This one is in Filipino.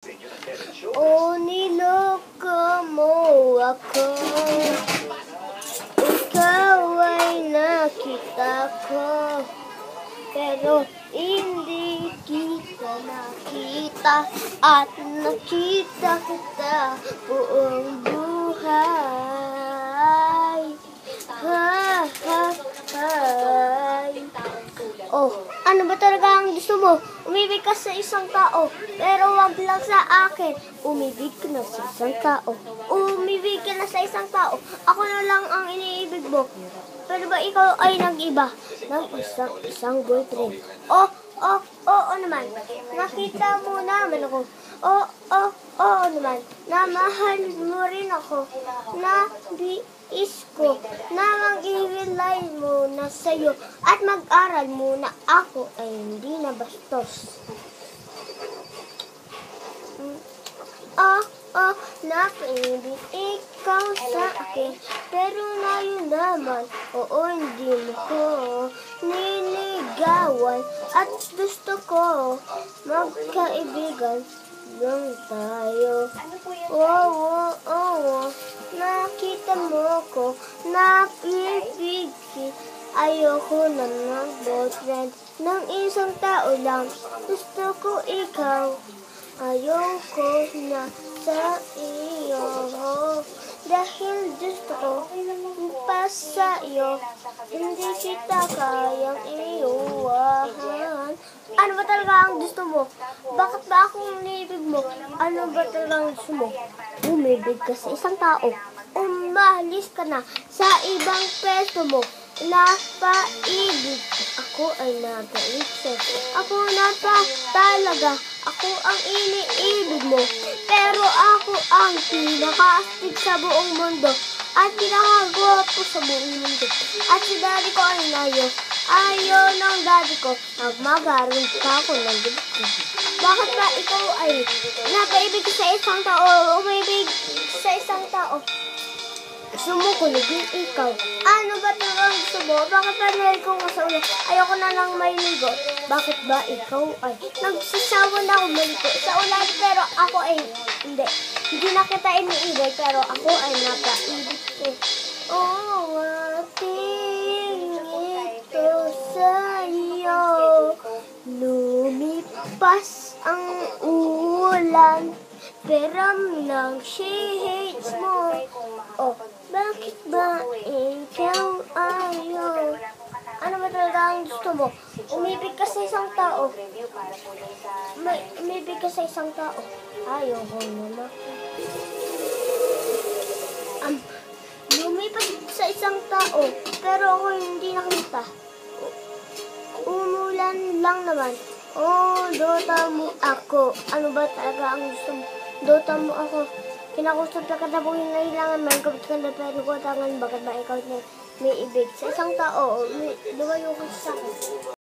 O niloko mo ako, ikaw ay nakita ko, pero hindi kita nakita at nakita kita buong buhay. Ha, ha, hay. Oh, ano ba talaga ang gusto mo? Umibig ka sa isang tao, pero wag lang sa akin. Umibig ka na sa isang tao. Umibig ka na sa isang tao. Ako na lang ang iniibig mo. Pero ba ikaw ay nag-iba ng isang boyfriend? Oo naman. Nakita mo naman ako. Oo naman. Na mahal mo rin ako. Na biis ko. Na mag-iwalay muna sa'yo. At mag-aral muna ako ay hindi na bastos. Napaibig ikaw sa akin, pero ngayon naman, hindi mo ko niligawan at gusto ko magkaibigan lang tayo. Nakita mo ko, napipigil, ayoko na ng boyfriend ng isang tao lang, gusto ko ikaw. Ayoko na sa iyo, dahil gusto ko pa sa iyo, hindi kita kayang iuwahan. Ano ba talaga ang gusto mo? Bakit ba akong nilibig mo? Ano ba talaga ang gusto mo? Umibig ka sa isang tao, umalis ka na sa ibang pwesto mo. Napaibig ako ay nag-iisip. Ako na pa talaga. Ako ang iniibig mo. Pero ako ang pinaka-astig sa buong mundo. At pinaka-gwapo sa buong mundo. At si daddy ko ay ayaw ng daddy ko. Magmagaroon ka ako ng dibig ko. Bakit ba ikaw ay napaibig sa isang tao? Umibig sa isang tao. Gusto mo ko naging ikaw. Ano ba talaga ang gusto mo? Bakit ba naligo ko sa ulo? Ayoko na lang maligo. Bakit ba ikaw ay nagsasawa na ako maligo sa ulan, pero ako ay hindi. Hindi na kita iniibig, pero ako ay napaibig ko. Ating ito sa'yo. Lumipas ang ulan, pero lang she hates mo. Bakit ba ikaw ayaw? Ano ba talaga ang gusto mo? Umibig ka sa isang tao. Umibig ka sa isang tao. Ayaw ko naman. Lumipas sa isang tao, pero ako hindi nakita. Umulan lang naman. Dota mo ako. Ano ba talaga ang gusto mo? Dota mo ako. Kinakusap na katapuhin na ilangan, may kapit ka na pero ko tangan, bakit ba ikaw may ibig sa isang tao, lumayo ka sa akin.